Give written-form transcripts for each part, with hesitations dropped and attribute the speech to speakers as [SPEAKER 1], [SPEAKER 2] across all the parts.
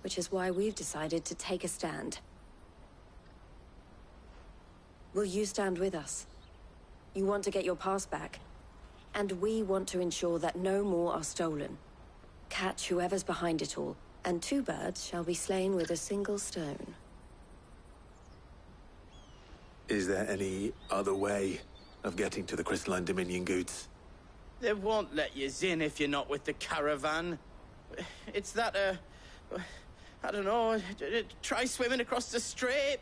[SPEAKER 1] which is why we've decided to take a stand. Will you stand with us? You want to get your pass back, and we want to ensure that no more are stolen. Catch whoever's behind it all, and 2 birds shall be slain with a single stone.
[SPEAKER 2] Is there any other way of getting to the Crystalline Dominion goods?
[SPEAKER 3] They won't let you in if you're not with the caravan. It's that, I don't know, try swimming across the strait.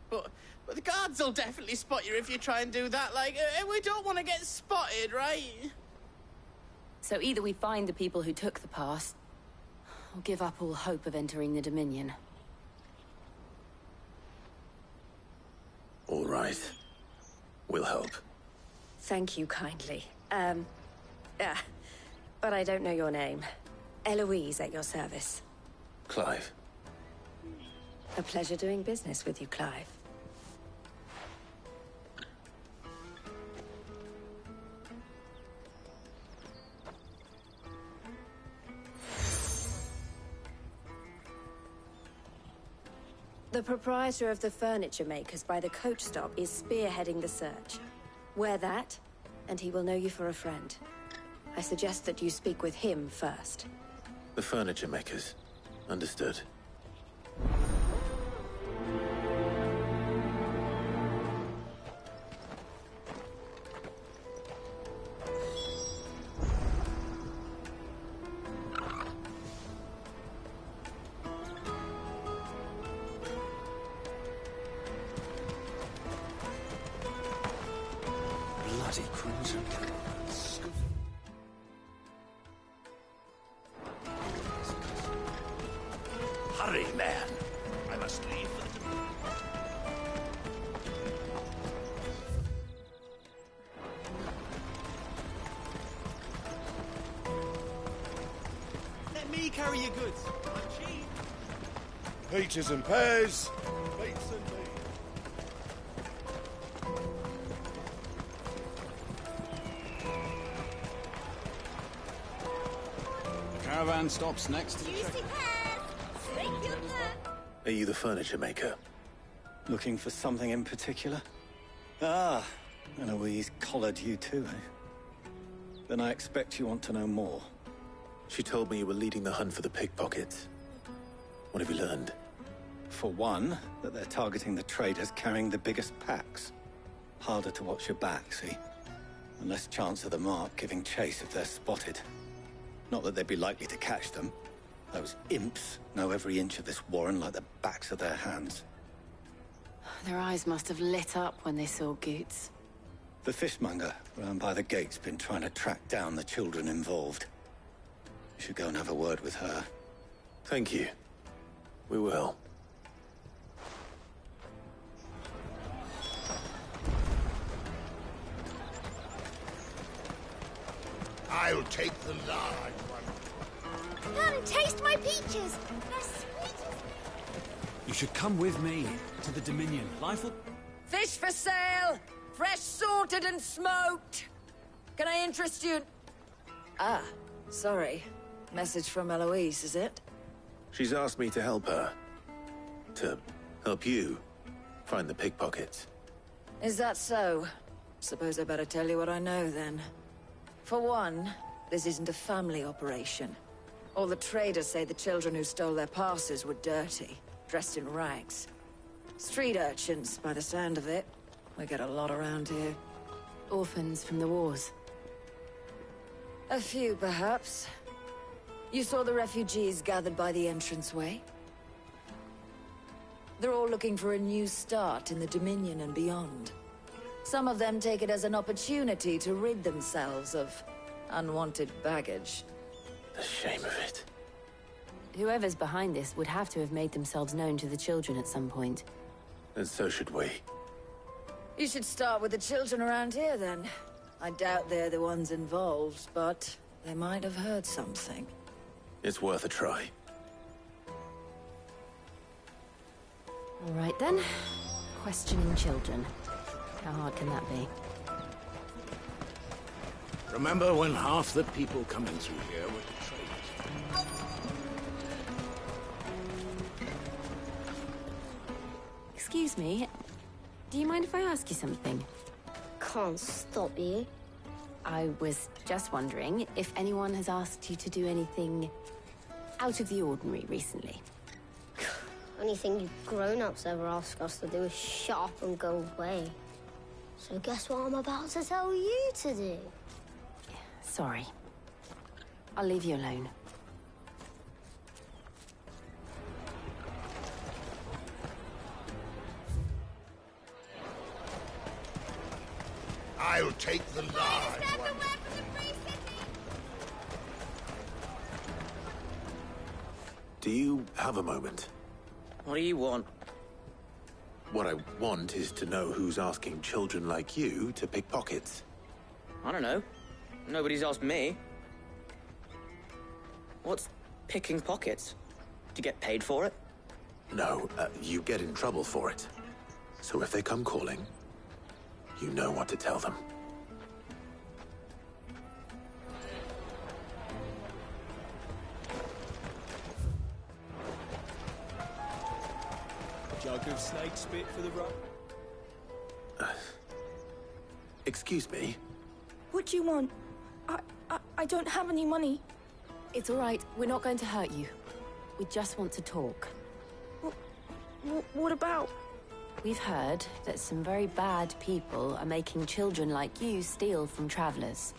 [SPEAKER 3] But the guards will definitely spot you if you try and do that. Like, we don't want to get spotted, right?
[SPEAKER 1] So either we find the people who took the pass, or give up all hope of entering the Dominion.
[SPEAKER 2] All right. We'll help.
[SPEAKER 1] Thank you kindly. But I don't know your name. Eloise at your service.
[SPEAKER 2] Clive.
[SPEAKER 1] A pleasure doing business with you, Clive. The proprietor of the furniture makers by the coach stop is spearheading the search. Wear that, and he will know you for a friend. I suggest that you speak with him first.
[SPEAKER 2] The furniture makers. Understood.
[SPEAKER 4] Bloody crimson caravans. Hurry, man! I must leave for the Dominion.
[SPEAKER 3] Let me carry your goods. I'm cheap.
[SPEAKER 5] Peaches and pears, beets and beans.
[SPEAKER 4] Caravan stops next to the
[SPEAKER 6] Juicy pears! Straight your turn!
[SPEAKER 2] Are you the furniture maker?
[SPEAKER 7] Looking for something in particular? Ah, Eloise collared you too, eh? Then I expect you want to know more.
[SPEAKER 2] She told me you were leading the hunt for the pickpockets. What have you learned?
[SPEAKER 7] For one, that they're targeting the traders carrying the biggest packs. Harder to watch your back, see? And less chance of the mark giving chase if they're spotted. Not that they'd be likely to catch them. Those imps know every inch of this warren like the backs of their hands.
[SPEAKER 1] Their eyes must have lit up when they saw Goots.
[SPEAKER 7] The fishmonger round by the gate's been trying to track down the children involved. You should go and have a word with her.
[SPEAKER 2] Thank you. We will.
[SPEAKER 5] I'll take the large one.
[SPEAKER 6] Come, taste my peaches! They're sweet as...
[SPEAKER 4] You should come with me to the Dominion. Life will...
[SPEAKER 8] Fish for sale! Fresh sorted and smoked! Can I interest you? Ah, sorry. Message from Eloise, is it?
[SPEAKER 2] She's asked me to help her. To help you find the pickpockets.
[SPEAKER 8] Is that so? Suppose I better tell you what I know, then. For one, this isn't a family operation. All the traders say the children who stole their passes were dirty, dressed in rags. Street urchins, by the sound of it. We get a lot around here.
[SPEAKER 1] Orphans from the wars.
[SPEAKER 8] A few, perhaps. You saw the refugees gathered by the entranceway? They're all looking for a new start in the Dominion and beyond. Some of them take it as an opportunity to rid themselves of unwanted baggage.
[SPEAKER 2] The shame of it.
[SPEAKER 1] Whoever's behind this would have to have made themselves known to the children at some point.
[SPEAKER 2] And so should we.
[SPEAKER 8] You should start with the children around here, then. I doubt they're the ones involved, but they might have heard something.
[SPEAKER 2] It's worth a try.
[SPEAKER 1] All right, then. Questioning children. How hard can that be?
[SPEAKER 5] Remember when half the people coming through here were the traders?
[SPEAKER 1] Excuse me. Do you mind if I ask you something?
[SPEAKER 6] Can't stop you.
[SPEAKER 1] I was just wondering if anyone has asked you to do anything out of the ordinary recently.
[SPEAKER 6] Anything you grown-ups ever ask us to do is shut up and go away. So guess what I'm about to tell you to do?
[SPEAKER 1] Sorry. I'll leave you alone.
[SPEAKER 5] I'll take the large one.
[SPEAKER 2] Do you have a moment?
[SPEAKER 3] What do you want?
[SPEAKER 2] What I want is to know who's asking children like you to pick pockets.
[SPEAKER 3] I don't know. Nobody's asked me. What's picking pockets? Do you get paid for it?
[SPEAKER 2] No, you get in trouble for it. So if they come calling, you know what to tell them.
[SPEAKER 4] Jug of snake spit for the rub.
[SPEAKER 2] Excuse me?
[SPEAKER 9] What do you want? I don't have any money.
[SPEAKER 1] It's all right. We're not going to hurt you. We just want to talk.
[SPEAKER 9] What about?
[SPEAKER 1] We've heard that some very bad people are making children like you steal from travelers.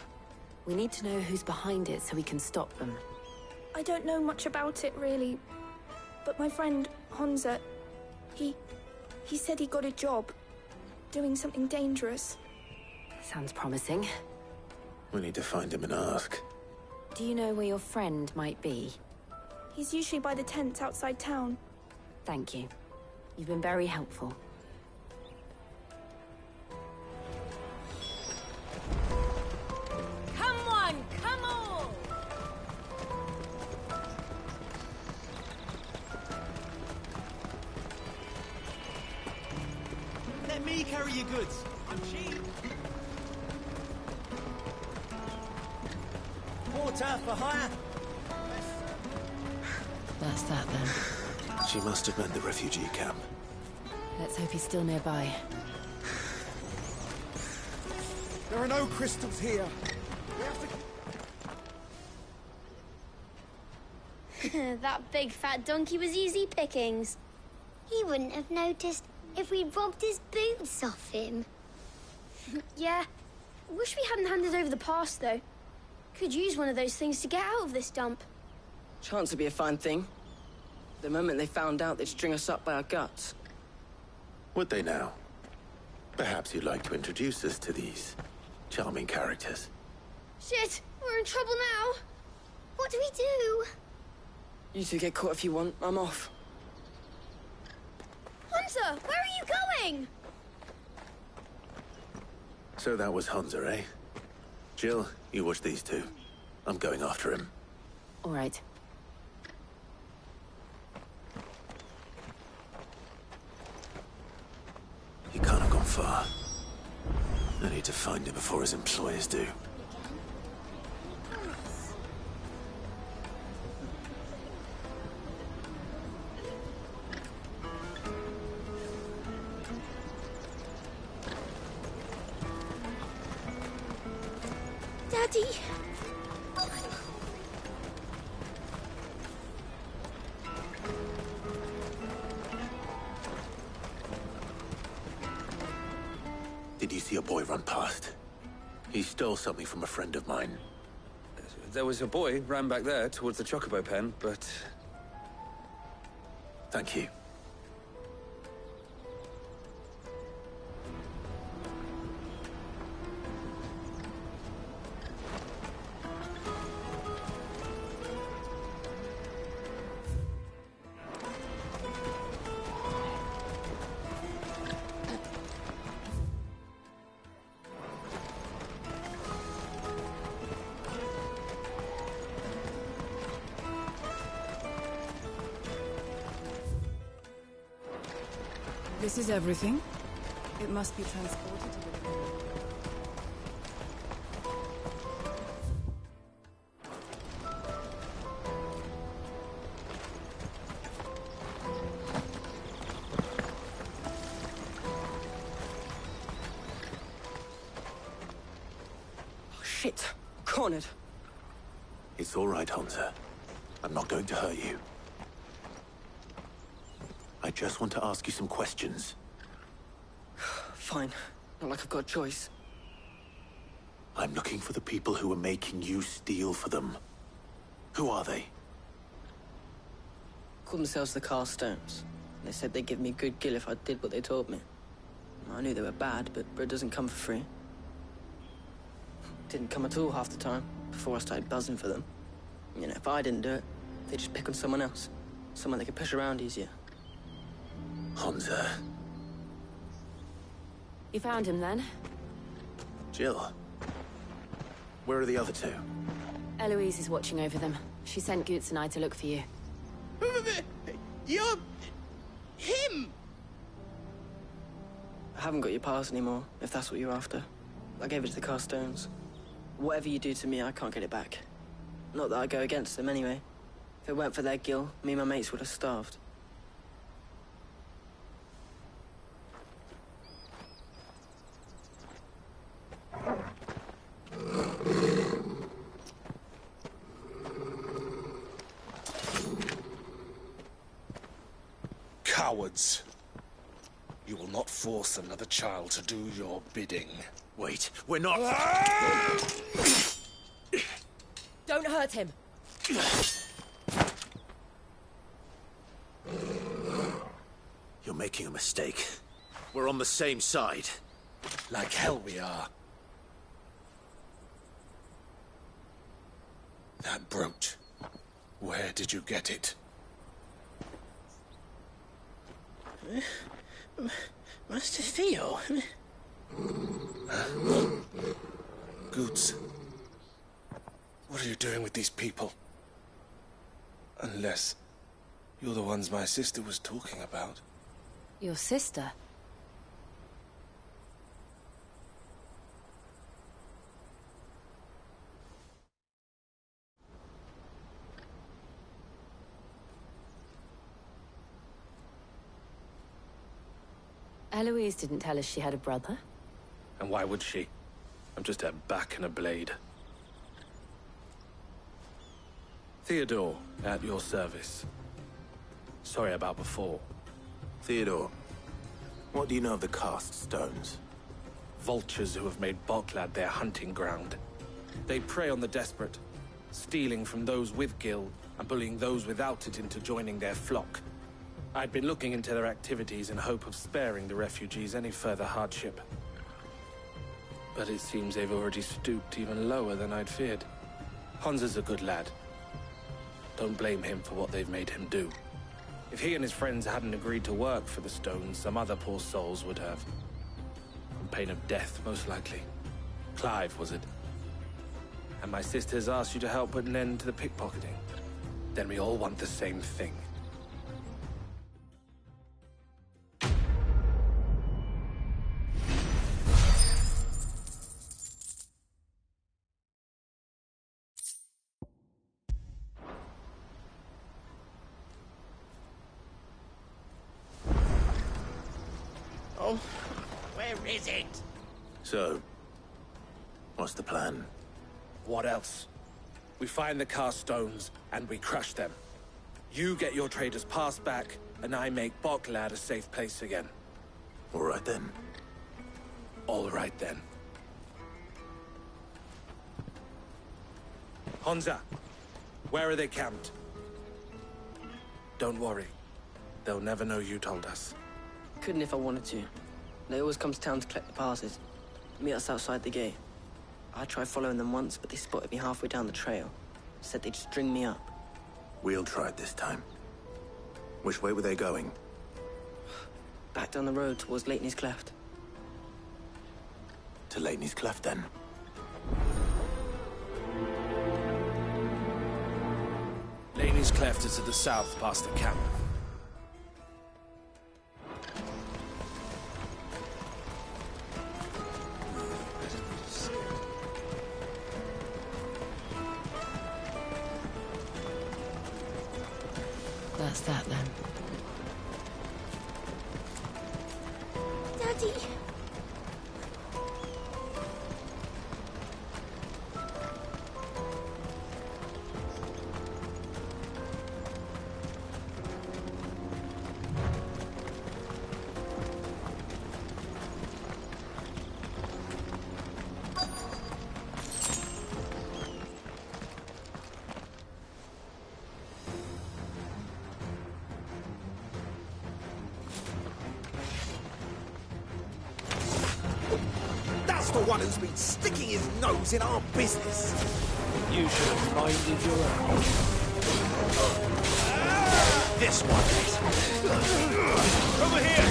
[SPEAKER 1] We need to know who's behind it so we can stop them.
[SPEAKER 9] I don't know much about it, really. But my friend, Honza, he said he got a job. Doing something dangerous.
[SPEAKER 1] Sounds promising.
[SPEAKER 2] We need to find him and ask.
[SPEAKER 1] Do you know where your friend might be?
[SPEAKER 9] He's usually by the tents outside town.
[SPEAKER 1] Thank you. You've been very helpful.
[SPEAKER 6] Come on, come on!
[SPEAKER 4] Let me carry your goods. I'm cheap. Water for hire.
[SPEAKER 1] That's that then.
[SPEAKER 2] She must have meant the refugee camp.
[SPEAKER 1] Let's hope he's still nearby.
[SPEAKER 5] There are no crystals here. We have to...
[SPEAKER 6] That big fat donkey was easy pickings. He wouldn't have noticed if we'd robbed his boots off him.
[SPEAKER 10] Yeah. Wish we hadn't handed over the pass, though. Could use one of those things to get out of this dump.
[SPEAKER 3] Chance would be a fine thing. The moment they found out, they'd string us up by our guts.
[SPEAKER 2] Would they now? Perhaps you'd like to introduce us to these charming characters.
[SPEAKER 10] Shit! We're in trouble now!
[SPEAKER 6] What do we do?
[SPEAKER 3] You two get caught if you want. I'm off.
[SPEAKER 10] Hunter! Where are you going?
[SPEAKER 2] So that was Hunza, eh? Jill, you watch these two. I'm going after him.
[SPEAKER 1] All right.
[SPEAKER 2] He can't have gone far. I need to find him before his employers do.
[SPEAKER 9] Daddy!
[SPEAKER 2] Did you see a boy run past? He stole something from a friend of mine.
[SPEAKER 4] There was a boy ran back there towards the chocobo pen, but...
[SPEAKER 2] Thank you.
[SPEAKER 11] This is everything. It must be transported to the...
[SPEAKER 12] Shit. Cornered.
[SPEAKER 2] It's all right, Hansa. I'm not going to hurt you. I just want to ask you some questions.
[SPEAKER 12] Fine. Not like I've got a choice.
[SPEAKER 2] I'm looking for the people who are making you steal for them. Who are they?
[SPEAKER 12] Called themselves the Carstones. They said they'd give me good gill if I did what they told me. I knew they were bad, but bread doesn't come for free. Didn't come at all half the time, before I started buzzing for them. You know, if I didn't do it, they'd just pick on someone else. Someone they could push around easier.
[SPEAKER 2] Hansa.
[SPEAKER 1] You found him then?
[SPEAKER 2] Jill. Where are the other two?
[SPEAKER 1] Eloise is watching over them. She sent Goots and I to look for you.
[SPEAKER 3] You're... him!
[SPEAKER 12] I haven't got your pass anymore, if that's what you're after. I gave it to the Carstones. Whatever you do to me, I can't get it back. Not that I go against them anyway. If it weren't for their gill, me and my mates would have starved.
[SPEAKER 5] Cowards. You will not force another child to do your bidding.
[SPEAKER 2] Wait, we're not...
[SPEAKER 1] Don't hurt him!
[SPEAKER 2] You're making a mistake. We're on the same side.
[SPEAKER 5] Like hell we are. That brooch. Where did you get it?
[SPEAKER 3] Master Theo?
[SPEAKER 5] Goots. What are you doing with these people? Unless you're the ones my sister was talking about.
[SPEAKER 1] Your sister? Eloise didn't tell us she had a brother.
[SPEAKER 5] And why would she? I'm just her back and a blade. Theodore, at your service. Sorry about before.
[SPEAKER 2] Theodore, what do you know of the Cast Stones?
[SPEAKER 5] Vultures who have made Boklad their hunting ground. They prey on the desperate, stealing from those with gil and bullying those without it into joining their flock. I'd been looking into their activities in hope of sparing the refugees any further hardship. But it seems they've already stooped even lower than I'd feared. Hansa's a good lad. Don't blame him for what they've made him do. If he and his friends hadn't agreed to work for the Stones, some other poor souls would have. On pain of death, most likely. Clive, was it? And my sisters asked you to help put an end to the pickpocketing. Then we all want the same thing.
[SPEAKER 3] Oh, where is it?
[SPEAKER 2] So, what's the plan?
[SPEAKER 5] What else? We find the Carstones, and we crush them. You get your trader's pass back, and I make Boklad a safe place again.
[SPEAKER 2] All right then.
[SPEAKER 5] All right then. Hansa, where are they camped? Don't worry. They'll never know you told us.
[SPEAKER 12] Couldn't if I wanted to. They always come to town to collect the passes. Meet us outside the gate. I tried following them once, but they spotted me halfway down the trail. Said they'd string me up.
[SPEAKER 2] We'll try it this time. Which way were they going?
[SPEAKER 12] Back down the road towards Leitney's Cleft.
[SPEAKER 2] To Leitney's Cleft, then.
[SPEAKER 5] Leitney's Cleft is to the south, past the camp.
[SPEAKER 1] That's that then.
[SPEAKER 10] Daddy!
[SPEAKER 13] one who's been sticking his nose in our business.
[SPEAKER 5] You should have minded your own.
[SPEAKER 13] This one. Over here.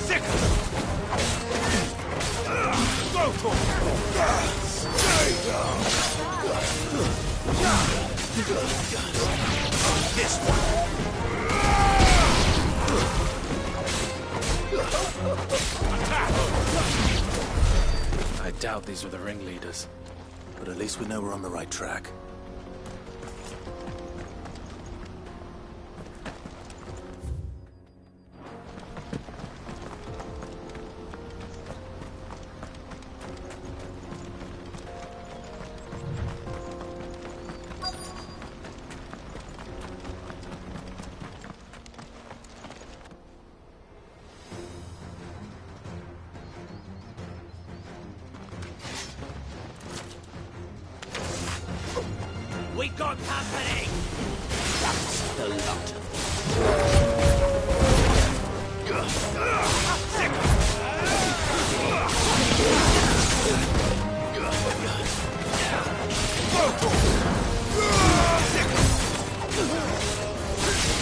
[SPEAKER 13] Sick. Go for it. Stay down. This one.
[SPEAKER 5] I doubt these were the ringleaders.
[SPEAKER 2] But at least we know we're on the right track.
[SPEAKER 13] We got company! That's the lot of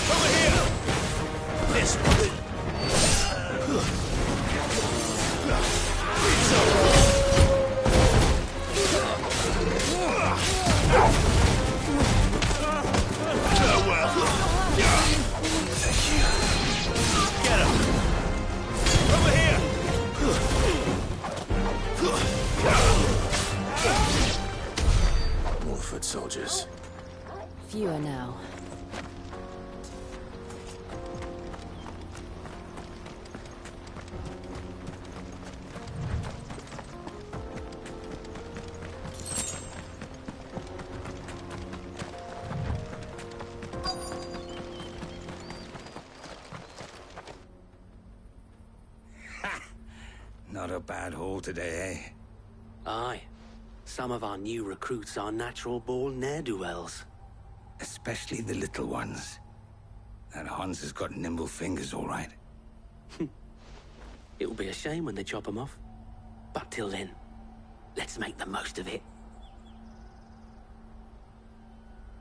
[SPEAKER 13] Over here! This one! Get him! Over here!
[SPEAKER 2] More foot soldiers.
[SPEAKER 11] Fewer now.
[SPEAKER 4] Not a bad haul today, eh?
[SPEAKER 14] Aye. Some of our new recruits are natural-born ne'er-do-wells.
[SPEAKER 4] Especially the little ones. That Hans has got nimble fingers, all right.
[SPEAKER 14] It will be a shame when they chop them off. But till then, let's make the most of it.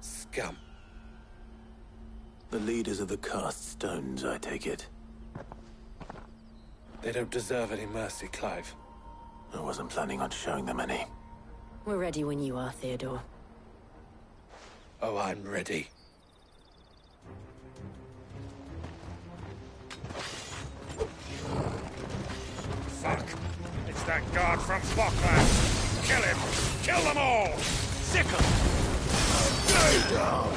[SPEAKER 5] Scum.
[SPEAKER 2] The leaders of the cast stones, I take it.
[SPEAKER 5] They don't deserve any mercy, Clive.
[SPEAKER 2] I wasn't planning on showing them any.
[SPEAKER 11] We're ready when you are, Theodore.
[SPEAKER 5] Oh, I'm ready.
[SPEAKER 13] Fuck! It's that guard from Falkland! Kill him! Kill them all! Sick 'em! Stay down!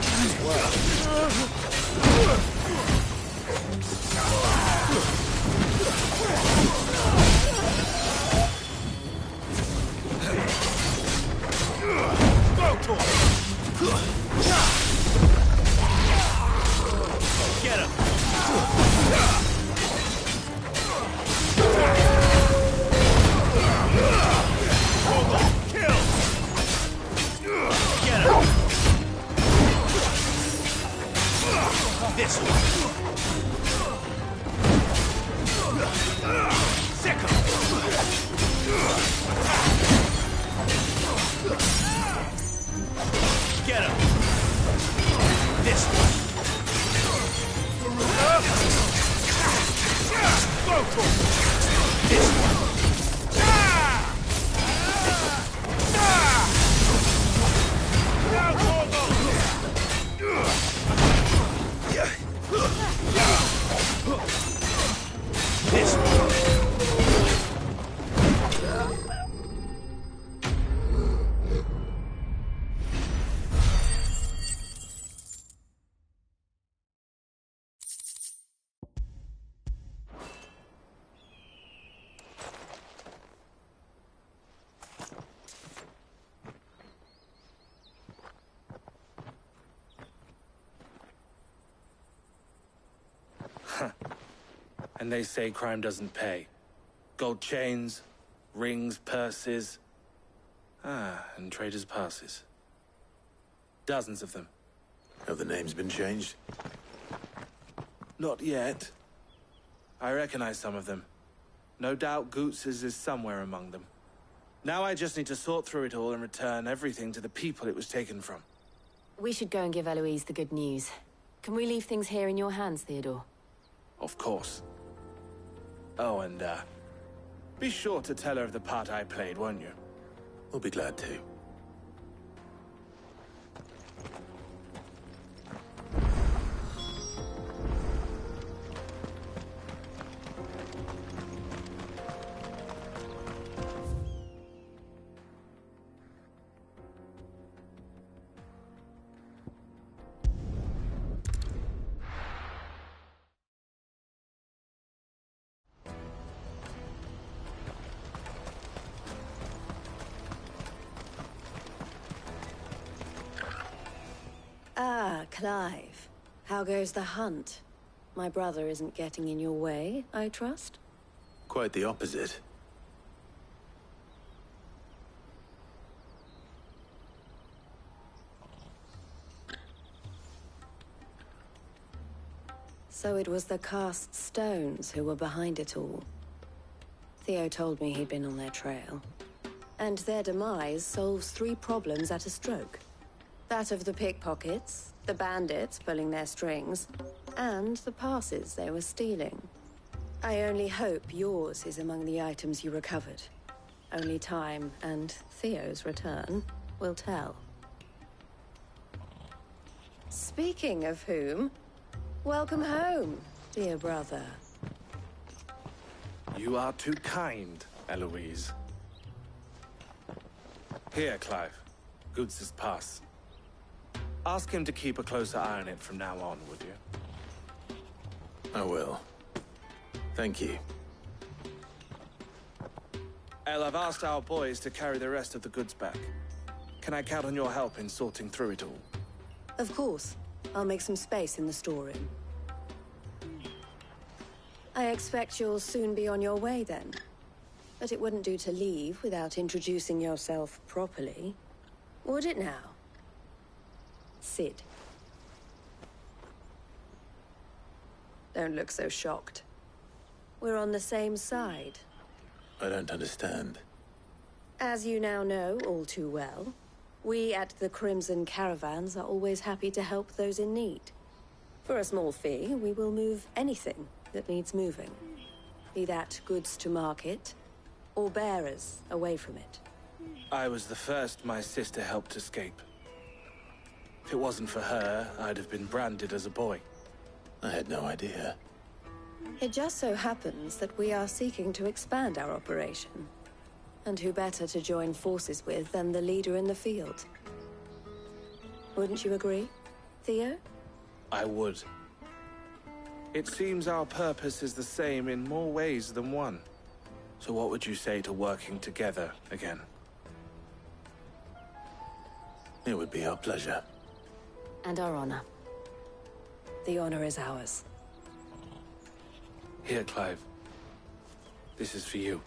[SPEAKER 13] Go to him! Get him! Kill! Get him! This one! Sick him! Get him! This one! Go for it! This one! Now for this one!
[SPEAKER 5] And they say crime doesn't pay. Gold chains, rings, purses. And traders' passes. Dozens of them.
[SPEAKER 2] Have the names been changed?
[SPEAKER 5] Not yet. I recognize some of them. No doubt Goots's is somewhere among them. Now I just need to sort through it all and return everything to the people it was taken from.
[SPEAKER 1] We should go and give Eloise the good news. Can we leave things here in your hands, Theodore?
[SPEAKER 5] Of course. Oh, and, be sure to tell her of the part I played, won't you?
[SPEAKER 2] We'll be glad to.
[SPEAKER 1] Ah, Clive. How goes the hunt? My brother isn't getting in your way, I trust?
[SPEAKER 2] Quite the opposite.
[SPEAKER 1] So it was the cast stones who were behind it all. Theo told me he'd been on their trail. And their demise solves 3 problems at a stroke. That of the pickpockets, the bandits pulling their strings, and the passes they were stealing. I only hope yours is among the items you recovered. Only time and Theo's return will tell. Speaking of whom, welcome home, dear brother.
[SPEAKER 5] You are too kind, Eloise. Here, Clive. Goods's pass. Ask him to keep a closer eye on it from now on, would you?
[SPEAKER 2] I will. Thank you.
[SPEAKER 5] El, I've asked our boys to carry the rest of the goods back. Can I count on your help in sorting through it all?
[SPEAKER 1] Of course. I'll make some space in the storeroom. I expect you'll soon be on your way then. But it wouldn't do to leave without introducing yourself properly. Would it now? Sid. Don't look so shocked. We're on the same side.
[SPEAKER 2] I don't understand.
[SPEAKER 1] As you now know all too well, we at the Crimson Caravans are always happy to help those in need. For a small fee, we will move anything that needs moving. Be that goods to market, or bearers away from it.
[SPEAKER 5] I was the first my sister helped escape. If it wasn't for her, I'd have been branded as a boy.
[SPEAKER 2] I had no idea.
[SPEAKER 1] It just so happens that we are seeking to expand our operation. And who better to join forces with than the leader in the field? Wouldn't you agree, Theo?
[SPEAKER 5] I would. It seems our purpose is the same in more ways than one. So what would you say to working together again?
[SPEAKER 2] It would be our pleasure.
[SPEAKER 1] And our honor. The honor is ours.
[SPEAKER 5] Here, Clive. This is for you.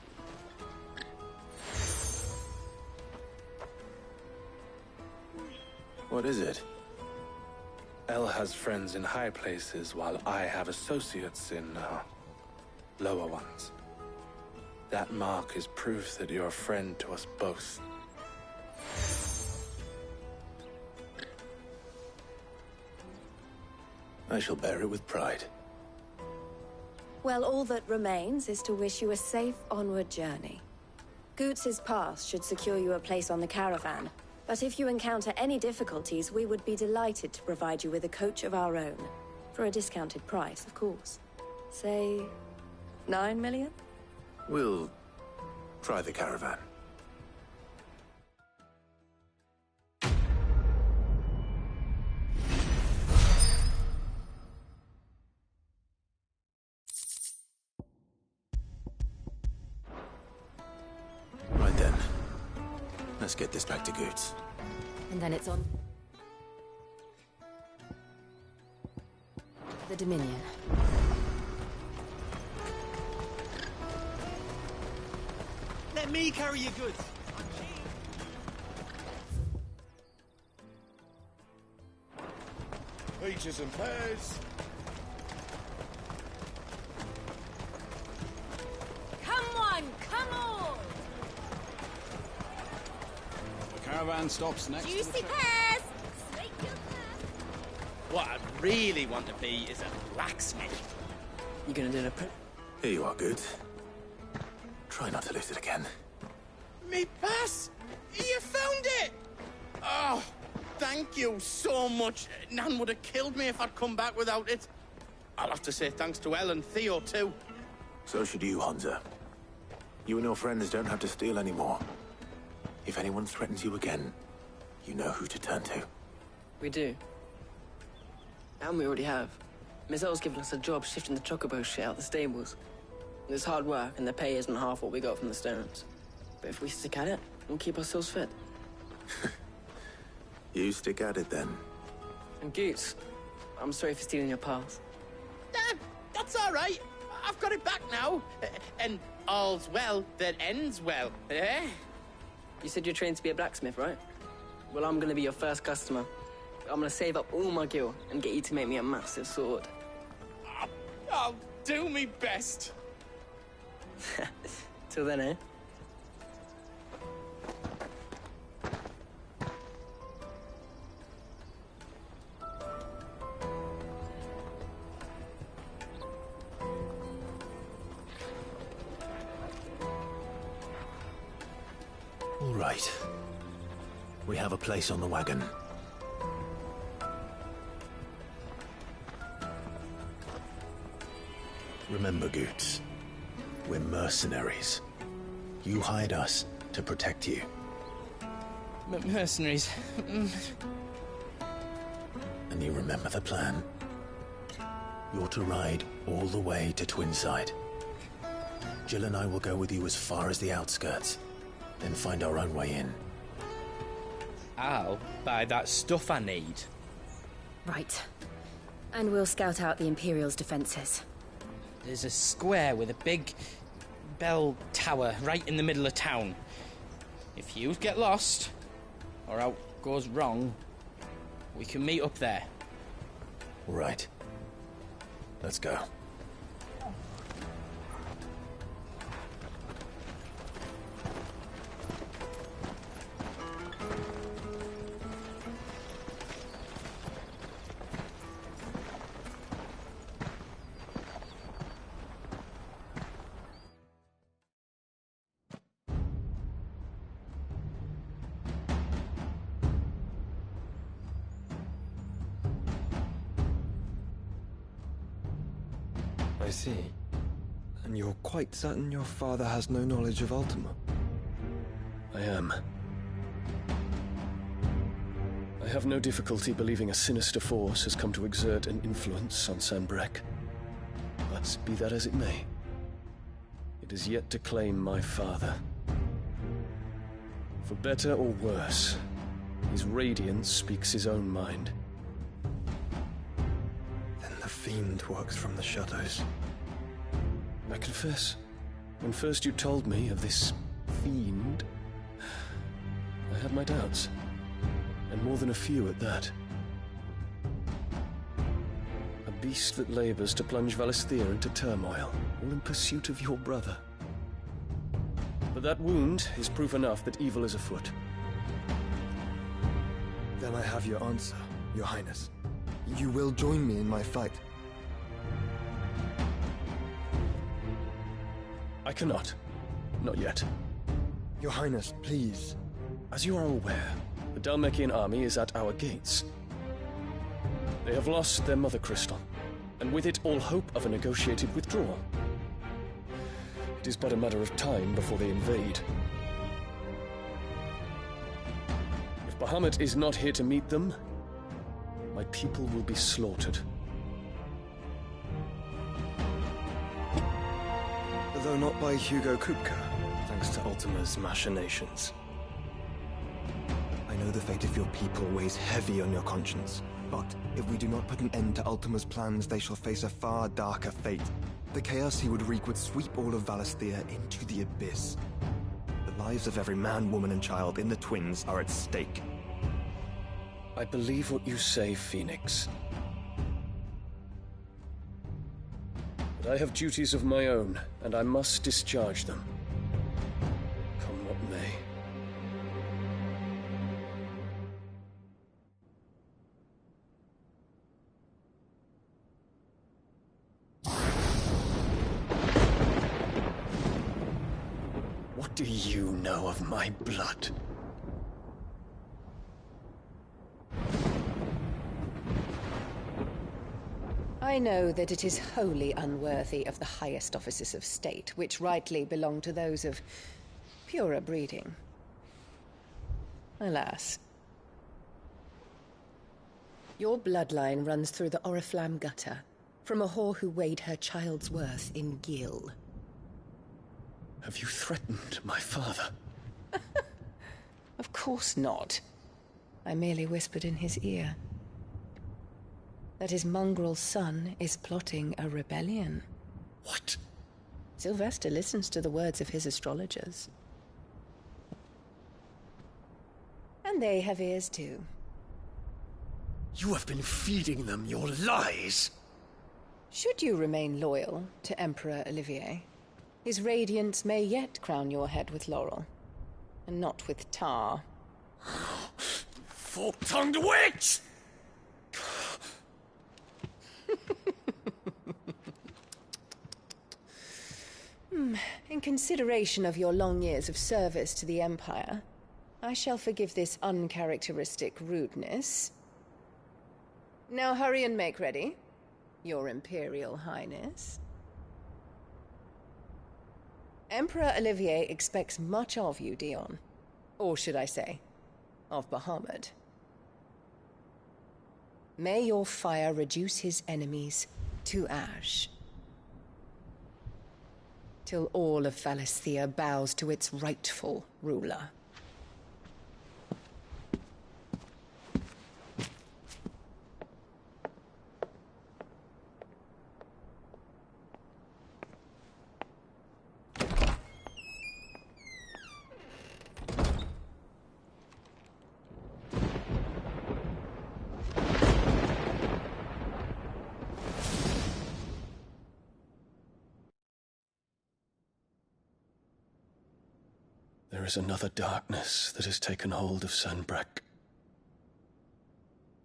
[SPEAKER 2] What is it?
[SPEAKER 5] El has friends in high places, while I have associates in, lower ones. That mark is proof that you're a friend to us both.
[SPEAKER 2] I shall bear it with pride.
[SPEAKER 1] Well, all that remains is to wish you a safe onward journey. Goots's pass should secure you a place on the caravan, but if you encounter any difficulties, we would be delighted to provide you with a coach of our own. For a discounted price, of course. Say, 9 million?
[SPEAKER 2] We'll try the caravan. Right then. Let's get this back to Goots.
[SPEAKER 1] And then it's on the Dominion.
[SPEAKER 15] Let me carry your goods.
[SPEAKER 13] Peaches and pears.
[SPEAKER 9] Come
[SPEAKER 16] on, come on!
[SPEAKER 17] The caravan stops next to
[SPEAKER 16] Juicy
[SPEAKER 17] the
[SPEAKER 16] pears! Snake your pears!
[SPEAKER 3] What I really want to be is a blacksmith.
[SPEAKER 12] You gonna do the print?
[SPEAKER 2] Here you are, Good. Try not to lose it again.
[SPEAKER 3] Me pass! You found it! Oh, thank you so much. Nan would have killed me if I'd come back without it. I'll have to say thanks to Elle and Theo, too.
[SPEAKER 2] So should you, Hansa. You and your friends don't have to steal anymore. If anyone threatens you again, you know who to turn to.
[SPEAKER 12] We do. And we already have. Miss L's given us a job shifting the chocobo shit out the stables. It's hard work, and the pay isn't half what we got from the stones. But if we stick at it, we'll keep ourselves fit.
[SPEAKER 2] You stick at it, then.
[SPEAKER 12] And Goots, I'm sorry for stealing your path.
[SPEAKER 3] That's all right. I've got it back now. And all's well that ends well, eh?
[SPEAKER 12] You said you're trained to be a blacksmith, right? Well, I'm gonna be your first customer. I'm gonna save up all my gil and get you to make me a massive sword.
[SPEAKER 3] I'll do me best.
[SPEAKER 12] Till then, eh?
[SPEAKER 2] All right. We have a place on the wagon. Remember, Goots, we're mercenaries. You hired us to protect you.
[SPEAKER 3] Mercenaries.
[SPEAKER 2] And you remember the plan? You're to ride all the way to Twinside. Jill and I will go with you as far as the outskirts, then find our own way in.
[SPEAKER 18] I'll buy that stuff I need.
[SPEAKER 1] Right. And we'll scout out the Imperial's defenses.
[SPEAKER 18] There's a square with a big bell tower right in the middle of town. If you get lost, or out goes wrong, we can meet up there.
[SPEAKER 2] All right. Let's go.
[SPEAKER 19] I see. And you're quite certain your father has no knowledge of Ultima?
[SPEAKER 20] I am. I have no difficulty believing a sinister force has come to exert an influence on Sanbreque. But be that as it may, it is yet to claim my father. For better or worse, his radiance speaks his own mind.
[SPEAKER 19] Then the fiend works from the shadows.
[SPEAKER 20] I confess, when first you told me of this fiend, I had my doubts, and more than a few at that. A beast that labors to plunge Valisthea into turmoil, all in pursuit of your brother. But that wound is proof enough that evil is afoot.
[SPEAKER 19] Then I have your answer, Your Highness. You will join me in my fight.
[SPEAKER 20] I cannot. Not yet.
[SPEAKER 19] Your Highness, please.
[SPEAKER 20] As you are aware, the Dhalmekian army is at our gates. They have lost their mother crystal, and with it all hope of a negotiated withdrawal. It is but a matter of time before they invade. If Bahamut is not here to meet them, my people will be slaughtered.
[SPEAKER 19] Though not by Hugo Kupka, thanks to Ultima's machinations. I know the fate of your people weighs heavy on your conscience, but if we do not put an end to Ultima's plans, they shall face a far darker fate. The chaos he would wreak would sweep all of Valisthea into the abyss. The lives of every man, woman, and child in the Twins are at stake.
[SPEAKER 20] I believe what you say, Phoenix. But I have duties of my own, and I must discharge them.
[SPEAKER 2] do you know of my blood?
[SPEAKER 21] I know that it is wholly unworthy of the highest offices of state, which rightly belong to those of purer breeding. Alas. Your bloodline runs through the Oriflamme gutter, from a whore who weighed her child's worth in gil.
[SPEAKER 2] Have you threatened my father?
[SPEAKER 21] Of course not. I merely whispered in his ear that his mongrel son is plotting a rebellion.
[SPEAKER 2] What?
[SPEAKER 21] Sylvester listens to the words of his astrologers. And they have ears too.
[SPEAKER 2] You have been feeding them your lies!
[SPEAKER 21] Should you remain loyal to Emperor Olivier, his radiance may yet crown your head with laurel, and not with tar.
[SPEAKER 2] Fork-tongued witch!
[SPEAKER 21] In consideration of your long years of service to the Empire, I shall forgive this uncharacteristic rudeness. Now hurry and make ready, Your Imperial Highness. Emperor Olivier expects much of you, Dion. Or should I say, of Bahamut. May your fire reduce his enemies to ash, till all of Valisthea bows to its rightful ruler.
[SPEAKER 2] There is another darkness that has taken hold of Sanbreque.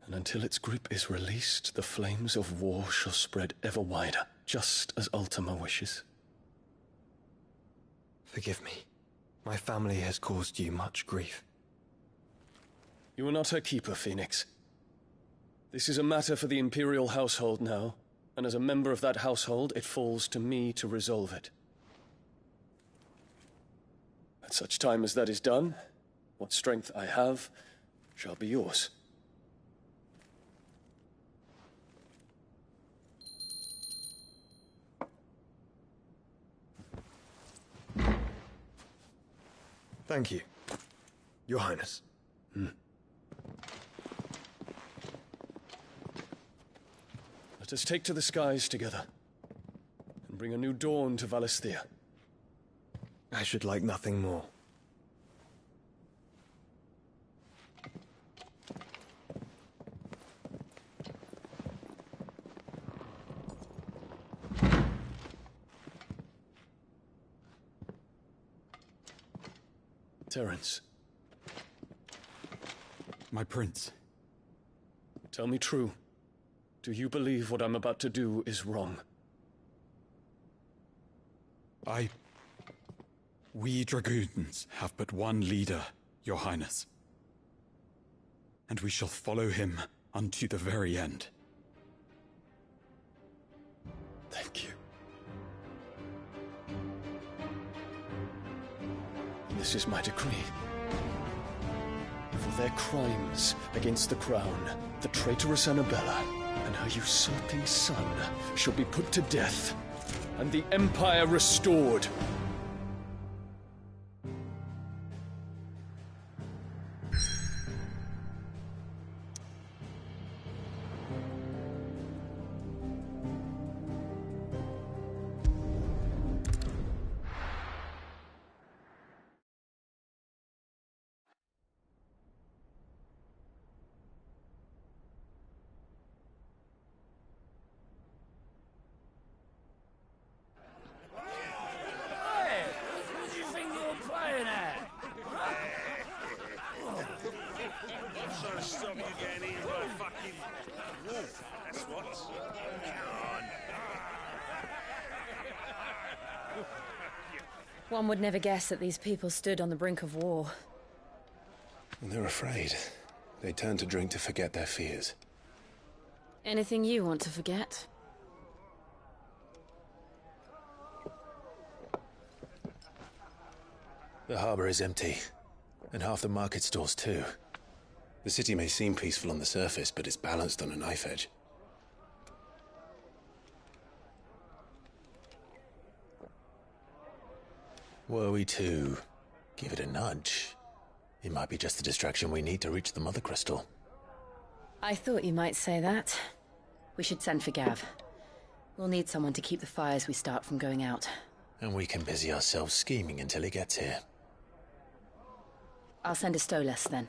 [SPEAKER 2] And until its grip is released, the flames of war shall spread ever wider, just as Ultima wishes.
[SPEAKER 19] Forgive me. My family has caused you much grief.
[SPEAKER 2] You are not her keeper, Phoenix. This is a matter for the Imperial household now, and as a member of that household, it falls to me to resolve it. At such time as that is done, what strength I have shall be yours.
[SPEAKER 19] Thank you, Your Highness.
[SPEAKER 2] Let us take to the skies together, and bring a new dawn to Valisthea.
[SPEAKER 19] I should like nothing more.
[SPEAKER 2] Terence.
[SPEAKER 17] My prince.
[SPEAKER 2] Tell me true. Do you believe what I'm about to do is wrong?
[SPEAKER 17] We dragoons have but one leader, Your Highness. And we shall follow him unto the very end.
[SPEAKER 2] Thank you. This is my decree. For their crimes against the crown, the traitorous Annabella and her usurping son shall be put to death, and the Empire restored.
[SPEAKER 11] One would never guess that these people stood on the brink of war.
[SPEAKER 2] And they're afraid. They turn to drink to forget their fears.
[SPEAKER 11] Anything you want to forget?
[SPEAKER 2] The harbor is empty, and half the market stalls too. The city may seem peaceful on the surface, but it's balanced on a knife edge. Were we to give it a nudge, it might be just the distraction we need to reach the Mother Crystal.
[SPEAKER 11] I thought you might say that. We should send for Gav. We'll need someone to keep the fires we start from going out.
[SPEAKER 2] And we can busy ourselves scheming until he gets here.
[SPEAKER 11] I'll send a Stolas then.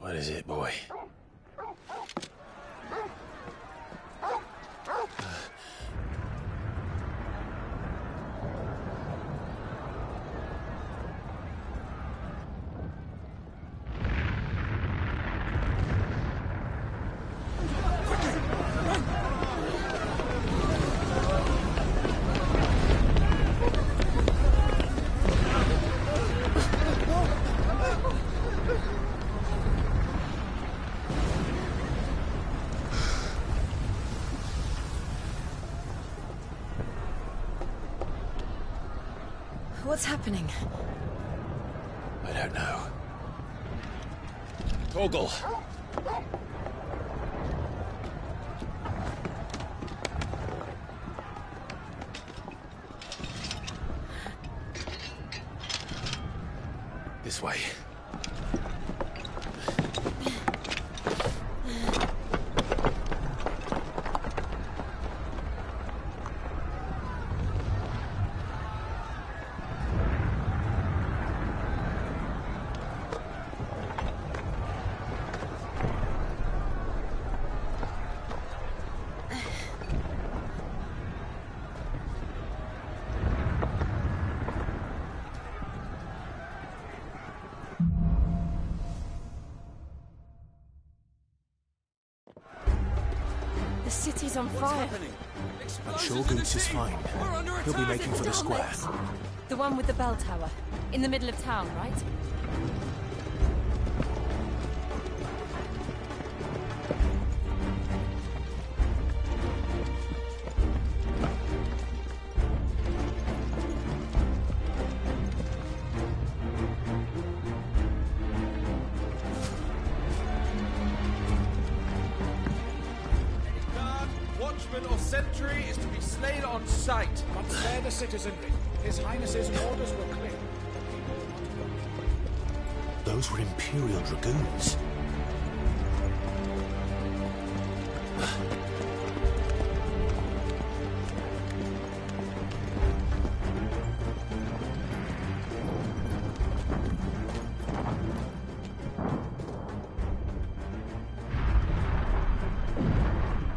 [SPEAKER 2] What is it, boy?
[SPEAKER 11] What's happening?
[SPEAKER 2] I don't know. Torgal! This way.
[SPEAKER 11] The city's on fire.
[SPEAKER 2] I'm sure Goots is fine. He'll be making for the square.
[SPEAKER 11] The one with the bell tower. In the middle of town, right?
[SPEAKER 5] Or sentry is to be slain on sight.
[SPEAKER 13] But spare the citizenry. His Highness's orders were clear.
[SPEAKER 2] Those were Imperial Dragoons.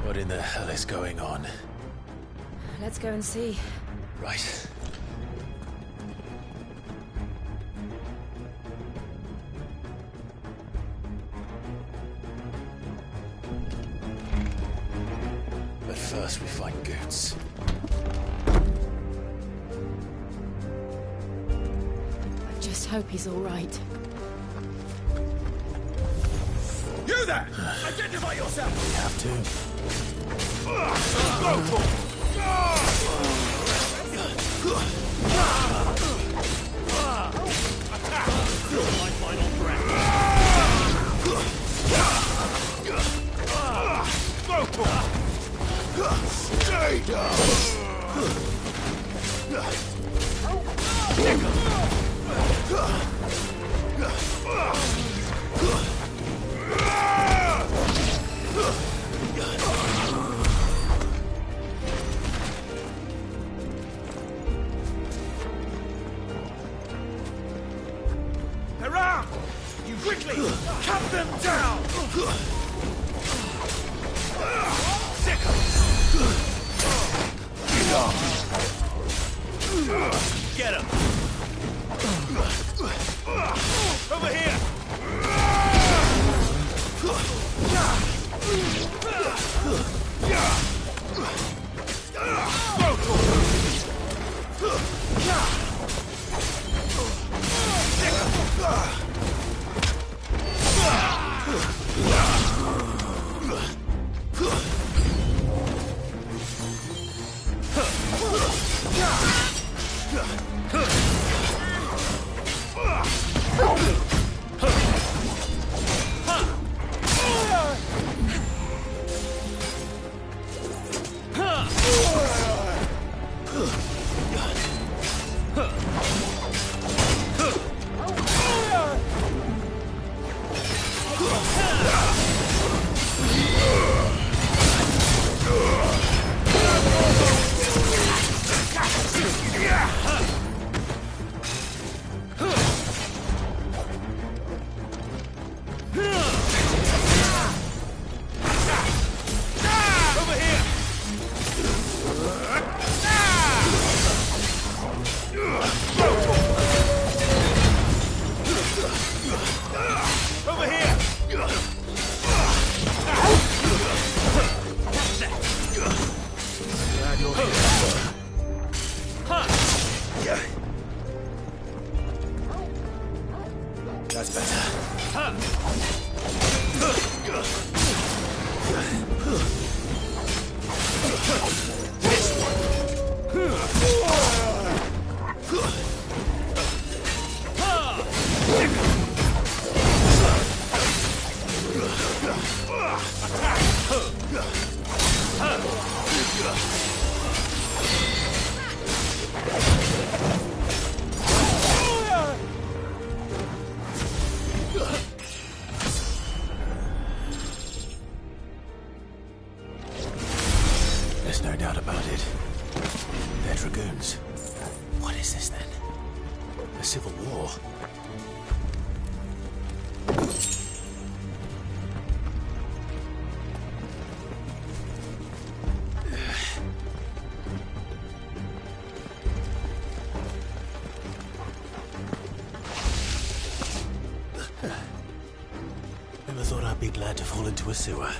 [SPEAKER 2] What in the hell is going on?
[SPEAKER 11] Let's go and see.
[SPEAKER 2] Right. But first we find Goots.
[SPEAKER 11] I just hope he's all right.
[SPEAKER 13] You there! Identify yourself!
[SPEAKER 2] We have to.
[SPEAKER 13] Go for it! Attack! My final breath. Go for it! Stay down!
[SPEAKER 2] There's no doubt about it. They're dragoons. What is this then? A civil war? Never thought I'd be glad to fall into a sewer.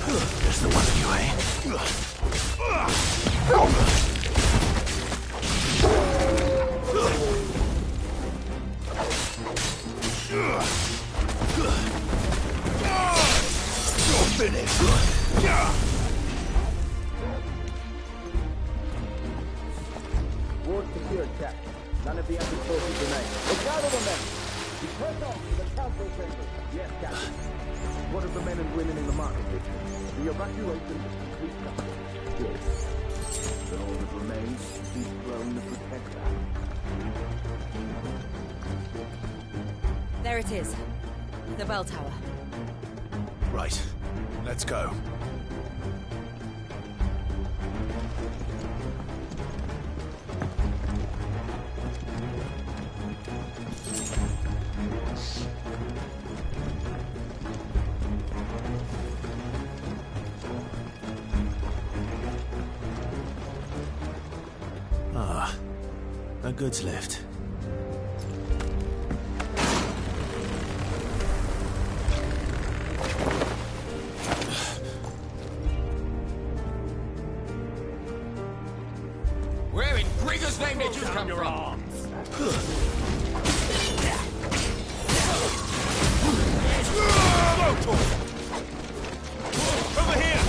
[SPEAKER 2] Just the one of you, eh? You're finished.
[SPEAKER 7] Ward secured, Cap. None of the enemy forces remain. Look out of the men! We press on to the council chamber. Yes, Captain. What of the men and women in the market district? The evacuation is complete. Good. Then all that remains is the throne to protect that.
[SPEAKER 22] There it is. The bell tower.
[SPEAKER 2] Right. Let's go. Ah, no goods left.
[SPEAKER 4] Where in Grigger's name did you come from?
[SPEAKER 13] Over here!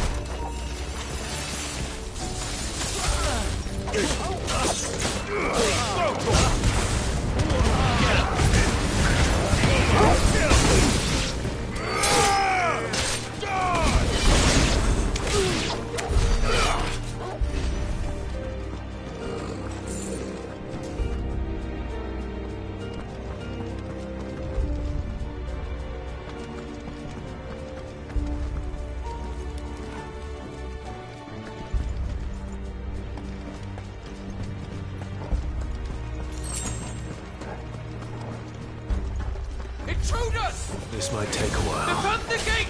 [SPEAKER 4] Intruders!
[SPEAKER 2] This might take a while.
[SPEAKER 4] Defend the gate!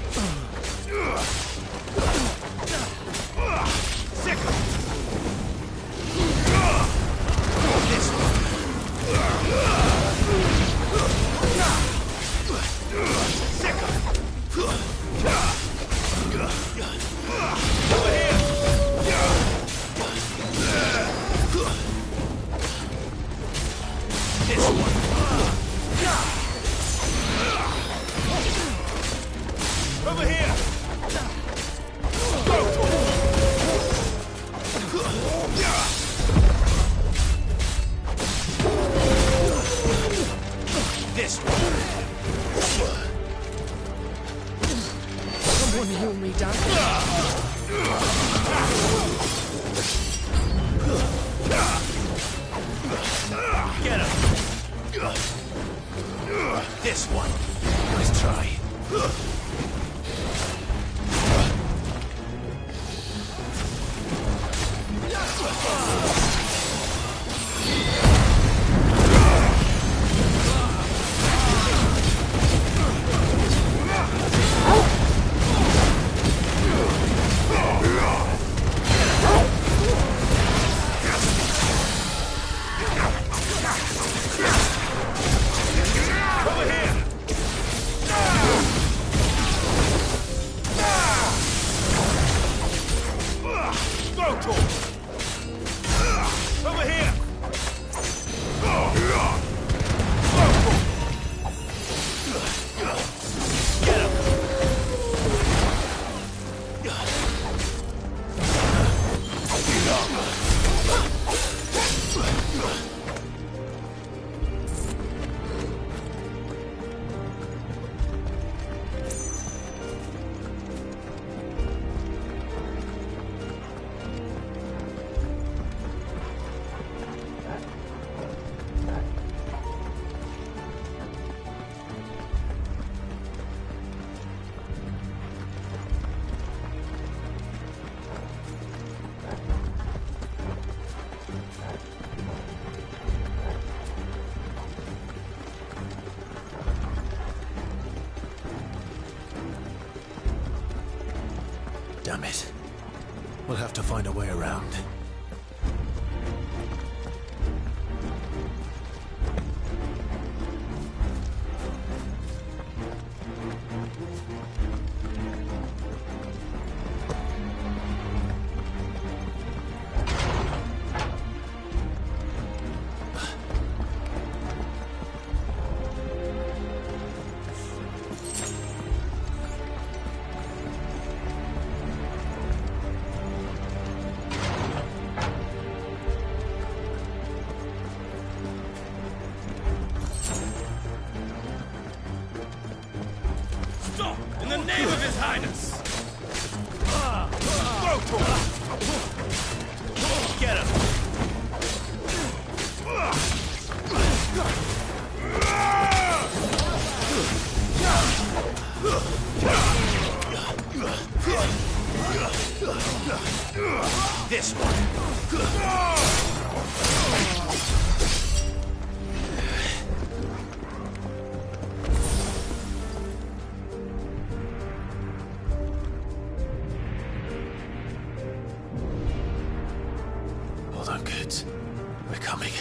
[SPEAKER 13] Over here!
[SPEAKER 2] This one.
[SPEAKER 8] Someone heal me, Dad.
[SPEAKER 2] Get him. This one. Let's try.
[SPEAKER 13] Over here! Go to him! Over here!
[SPEAKER 2] Get him. Damn it. We'll have to find a way around.
[SPEAKER 13] In the name of His Highness! Get him! This one!
[SPEAKER 2] Hold on, kids. We're coming.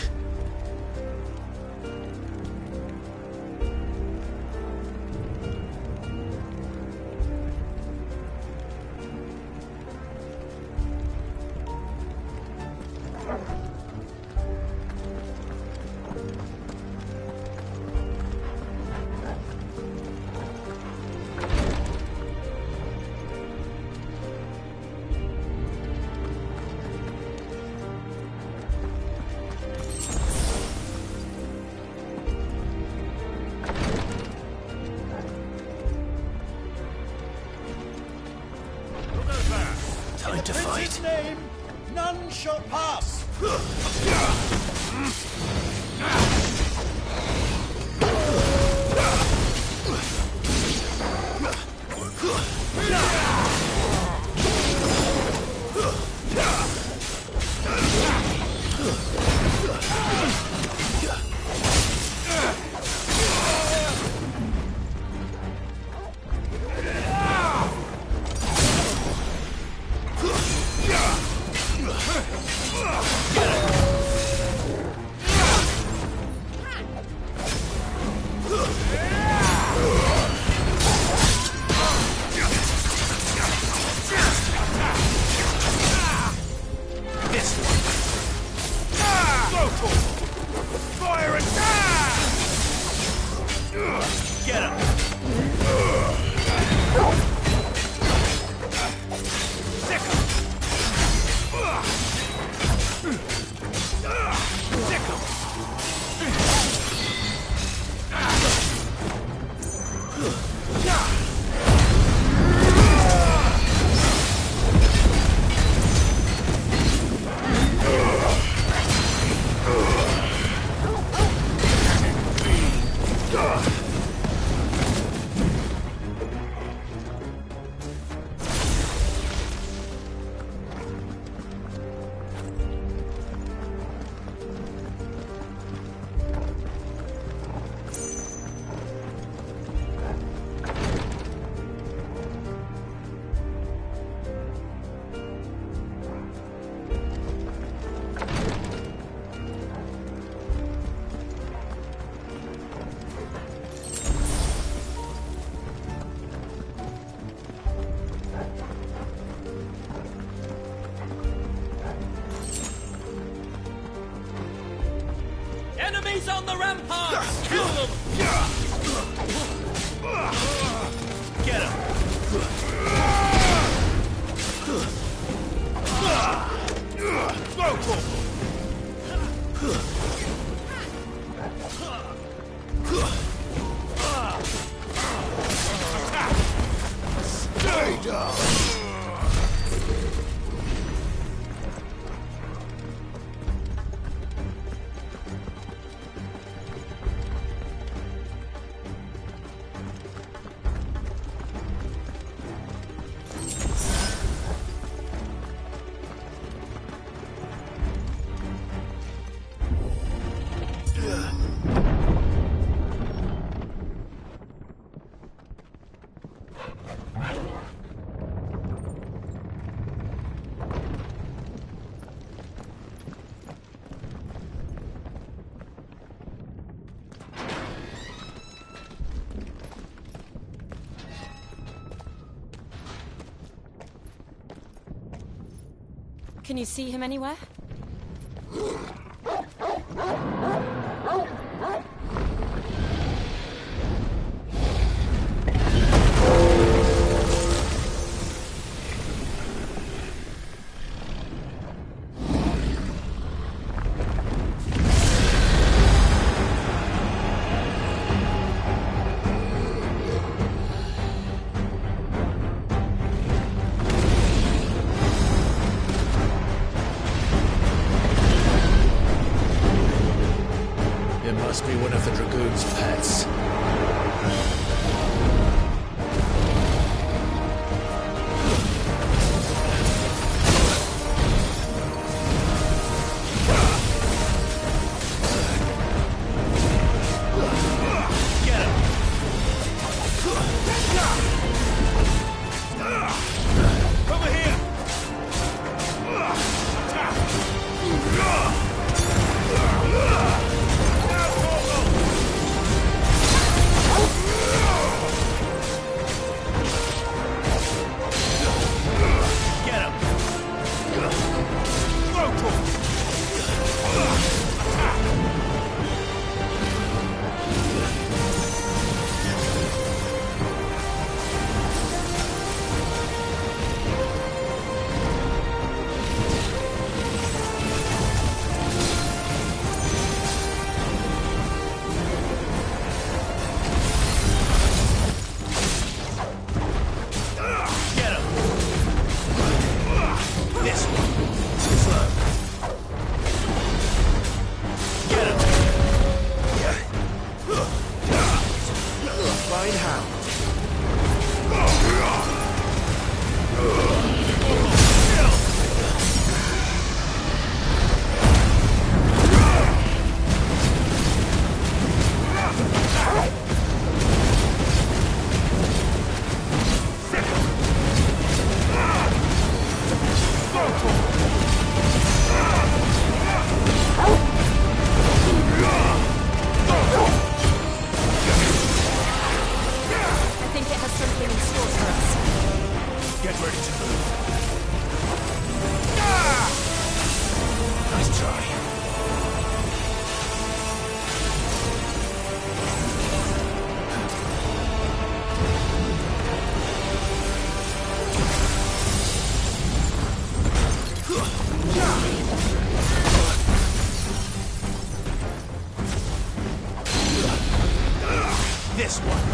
[SPEAKER 2] Time to fight.
[SPEAKER 13] His name, none shall pass! Fire and get him! Sick him! Sick him!
[SPEAKER 15] Enemies on the ramparts! Kill them!
[SPEAKER 13] Get him! Go for him! Stay down!
[SPEAKER 22] Can you see him anywhere?
[SPEAKER 2] It must be one of the Dragoon's pets. This one.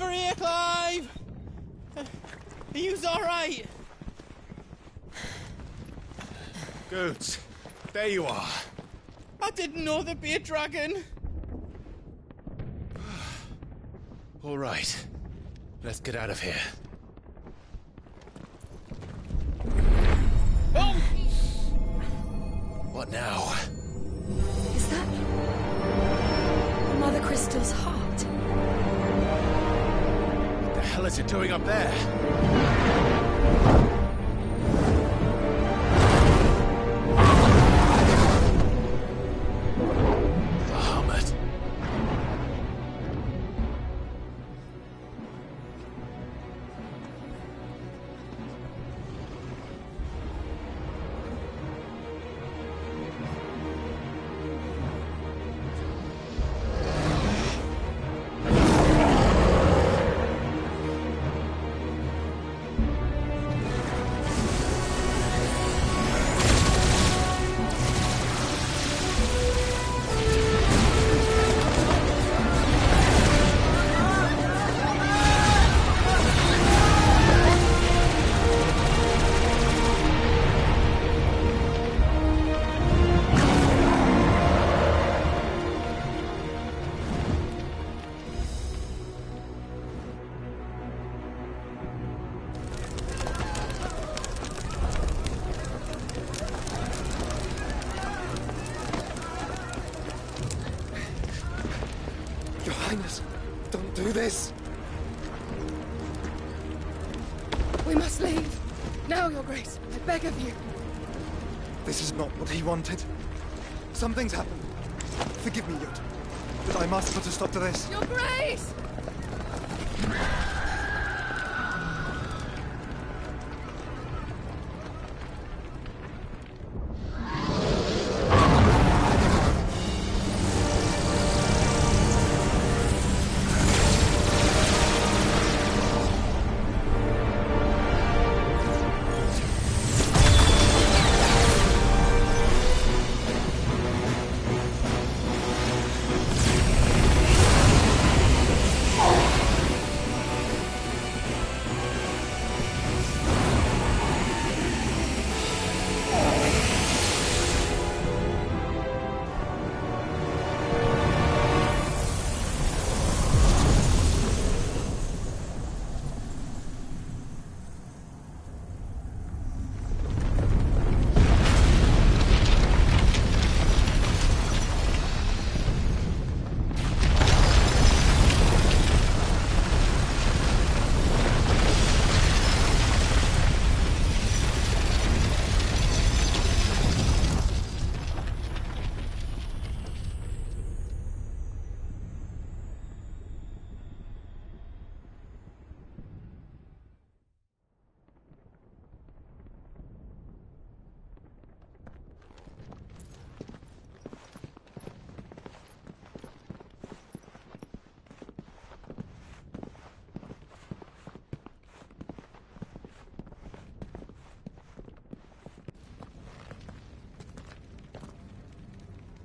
[SPEAKER 3] over here, Clive! Are you alright?
[SPEAKER 2] Goods, there you are.
[SPEAKER 3] I didn't know there'd be a dragon.
[SPEAKER 2] All right. Let's get out of here.
[SPEAKER 3] Oh!
[SPEAKER 2] What now?
[SPEAKER 11] Is that Mother Crystal's heart?
[SPEAKER 2] What the hell is it doing up there? Bahamut.
[SPEAKER 19] Your Highness, don't do this.
[SPEAKER 21] We must leave. Now, Your Grace. I beg of you.
[SPEAKER 19] This is not what he wanted. Something's happened. Forgive me, Yut, but I must put a stop to this.
[SPEAKER 21] Your Grace!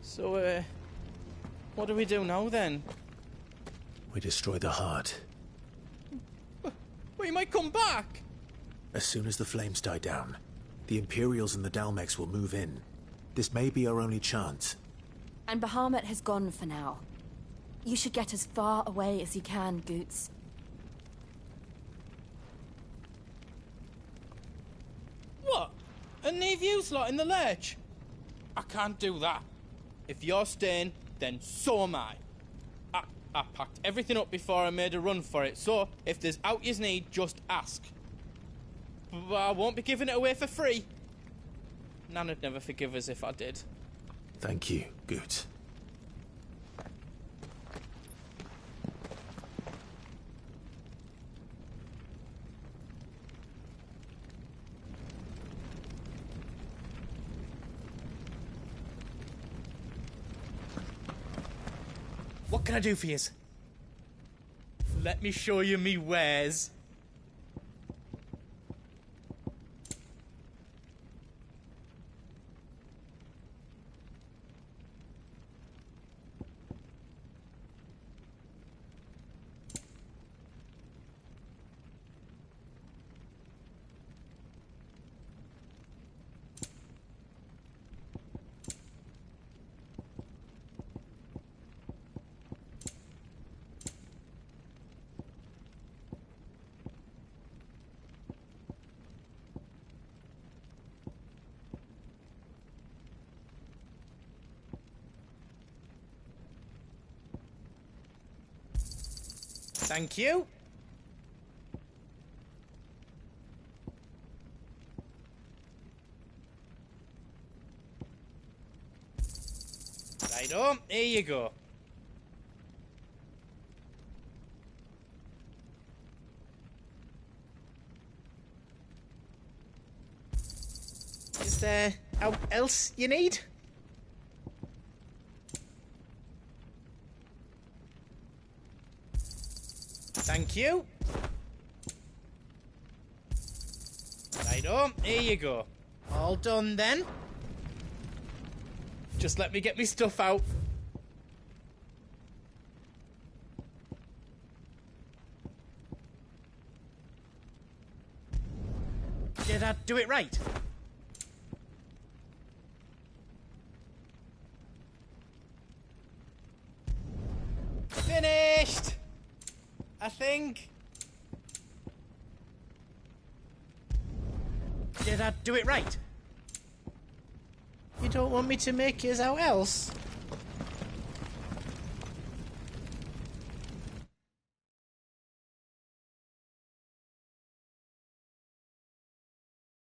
[SPEAKER 3] So, what do we do now, then?
[SPEAKER 2] We destroy the heart.
[SPEAKER 3] We might come back!
[SPEAKER 2] As soon as the flames die down, the Imperials and the Dalmex will move in. This may be our only chance.
[SPEAKER 22] And Bahamut has gone for now. You should get as far away as you can, Goots.
[SPEAKER 3] What? And leave you lot in the lurch? I can't do that. If you're staying, then so am I. I packed everything up before I made a run for it, so if there's out yous need, just ask. But I won't be giving it away for free. Nan'd never forgive us if I did.
[SPEAKER 2] Thank you, Goots.
[SPEAKER 3] What can I do for yous? Let me show you me wares.
[SPEAKER 18] Thank you. Righto, here you go. Is there else you need? Thank you. Righto, here you go. All done then. Just let me get me stuff out. Did I do it right? Finished! I think. Did I do it right? You don't want me to make yours out else?